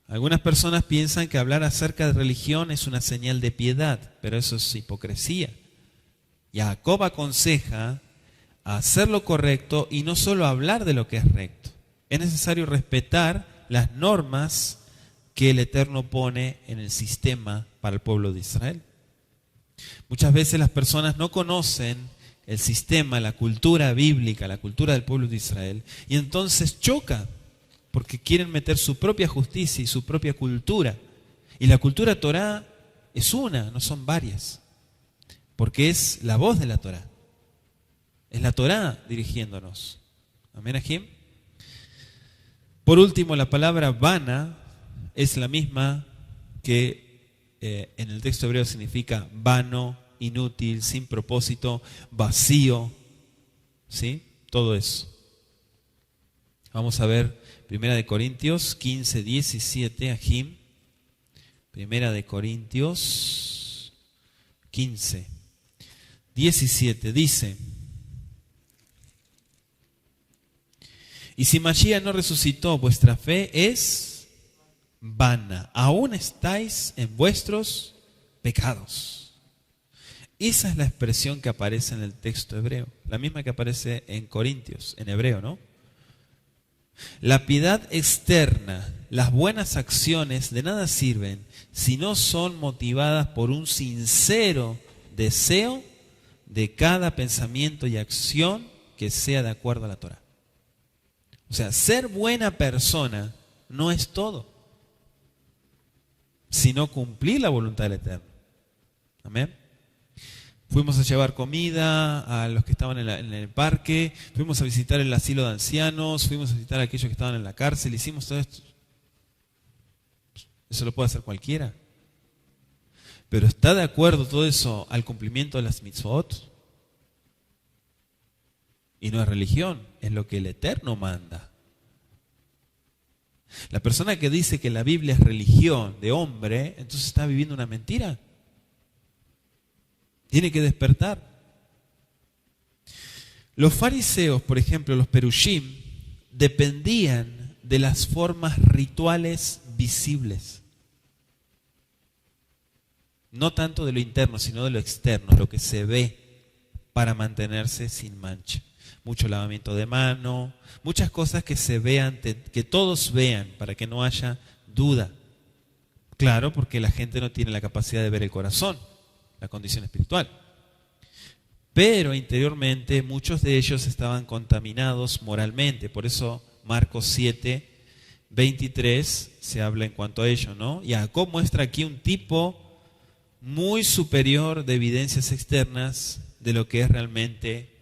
Algunas personas piensan que hablar acerca de religión es una señal de piedad, pero eso es hipocresía. Jacob aconseja a hacer lo correcto y no solo hablar de lo que es recto. Es necesario respetar las normas que el Eterno pone en el sistema para el pueblo de Israel. Muchas veces las personas no conocen el sistema, la cultura bíblica, la cultura del pueblo de Israel, y entonces choca porque quieren meter su propia justicia y su propia cultura. Y la cultura Torá es una, no son varias, porque es la voz de la Torá. Es la Torá dirigiéndonos. Amén, Ajim. Por último, la palabra vana es la misma que en el texto hebreo significa vano, inútil, sin propósito, vacío, ¿sí? Todo eso. Vamos a ver 1 Corintios 15, 17, Ajim. 1 Corintios 15, 17, dice: y si Mashiach no resucitó, vuestra fe es vana, aún estáis en vuestros pecados. Esa es la expresión que aparece en el texto hebreo, la misma que aparece en Corintios, en hebreo, ¿no? La piedad externa, las buenas acciones de nada sirven si no son motivadas por un sincero deseo de cada pensamiento y acción que sea de acuerdo a la Torá. O sea, ser buena persona no es todo, sino cumplir la voluntad del Eterno. Amén. Fuimos a llevar comida a los que estaban en el parque, fuimos a visitar el asilo de ancianos, fuimos a visitar a aquellos que estaban en la cárcel, hicimos todo esto. Eso lo puede hacer cualquiera. Pero ¿está de acuerdo todo eso al cumplimiento de las mitzvot? Y no es religión, es lo que el Eterno manda. La persona que dice que la Biblia es religión de hombre, entonces está viviendo una mentira. Tiene que despertar. Los fariseos, por ejemplo, los perushim, dependían de las formas rituales visibles. No tanto de lo interno, sino de lo externo, lo que se ve para mantenerse sin mancha. Mucho lavamiento de mano, muchas cosas que se vean, que todos vean, para que no haya duda. Claro, porque la gente no tiene la capacidad de ver el corazón, la condición espiritual. Pero interiormente muchos de ellos estaban contaminados moralmente. Por eso Marcos 7, 23 se habla en cuanto a ello, ¿no? Y Jacob muestra aquí un tipo muy superior de evidencias externas de lo que es realmente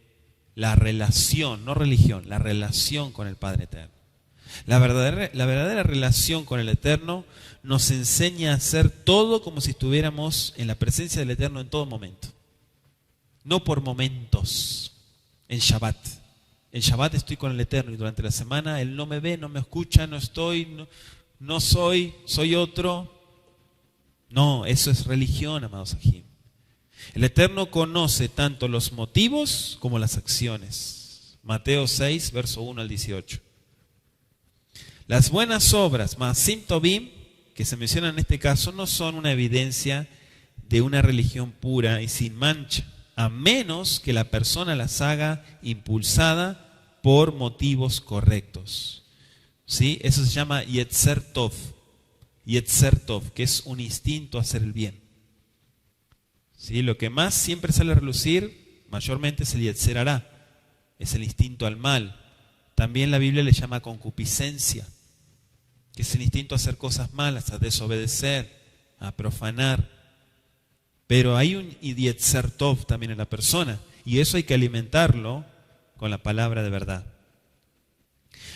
la relación, no religión, la relación con el Padre Eterno. La verdadera relación con el Eterno nos enseña a hacer todo como si estuviéramos en la presencia del Eterno en todo momento. No por momentos, en Shabbat. En Shabbat estoy con el Eterno y durante la semana Él no me ve, no me escucha, no estoy, no soy otro. No, eso es religión, amados Ajim. El Eterno conoce tanto los motivos como las acciones. Mateo 6, verso 1 al 18. Las buenas obras, Maasim Tovim, que se mencionan en este caso, no son una evidencia de una religión pura y sin mancha, a menos que la persona las haga impulsada por motivos correctos. ¿Sí? Eso se llama Yetzer Tov. Yetzer Tov, que es un instinto a hacer el bien. ¿Sí? Lo que más siempre sale a relucir, mayormente, es el Yetzer Hará, es el instinto al mal. También la Biblia le llama concupiscencia, que es el instinto a hacer cosas malas, a desobedecer, a profanar. Pero hay un Yetzer Tov también en la persona, y eso hay que alimentarlo con la palabra de verdad.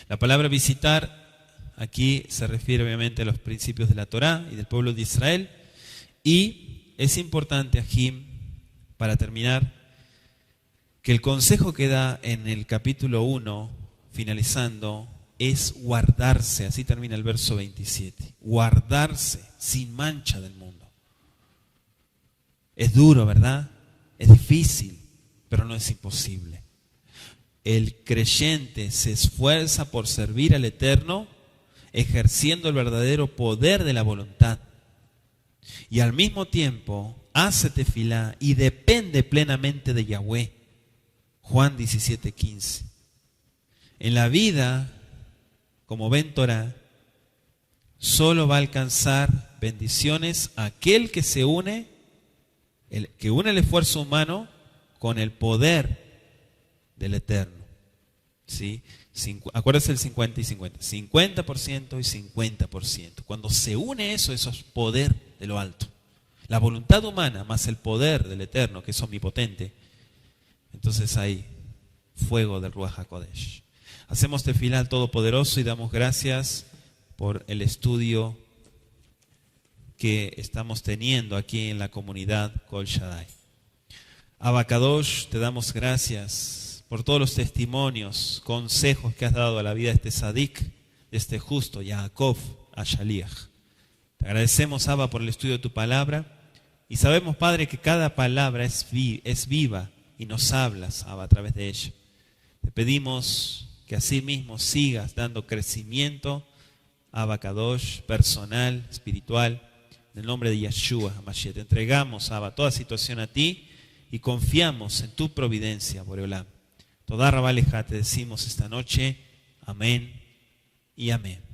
La palabra visitar aquí se refiere obviamente a los principios de la Torá y del pueblo de Israel, y es importante, Ajim, para terminar, que el consejo que da en el capítulo 1, finalizando, es guardarse, así termina el verso 27, guardarse sin mancha del mundo. Es duro, ¿verdad? Es difícil, pero no es imposible. El creyente se esfuerza por servir al Eterno, ejerciendo el verdadero poder de la voluntad. Y al mismo tiempo hace tefilá y depende plenamente de Yahweh. Juan 17:15. En la vida, como ven Torah, solo va a alcanzar bendiciones aquel que se une, que une el esfuerzo humano con el poder del Eterno. ¿Sí? Acuérdense el 50 y 50. 50% y 50%. Cuando se une eso es poder de lo alto. La voluntad humana más el poder del Eterno, que es omnipotente. Entonces hay fuego del Ruach HaKodesh. Hacemos tefilá al Todopoderoso y damos gracias por el estudio que estamos teniendo aquí en la comunidad Kol Shaddai. Abba Kadosh, te damos gracias por todos los testimonios, consejos que has dado a la vida de este Sadik, de este justo, Yaakov Ashaliach. Te agradecemos, Abba, por el estudio de tu palabra. Y sabemos, Padre, que cada palabra es viva y nos hablas, Abba, a través de ella. Te pedimos que así mismo sigas dando crecimiento, Abba Kadosh, personal, espiritual, en el nombre de Yeshua HaMashiach. Te entregamos, Abba, toda situación a ti y confiamos en tu providencia, Boreolam. Toda Rabaleja te decimos esta noche, amén y amén.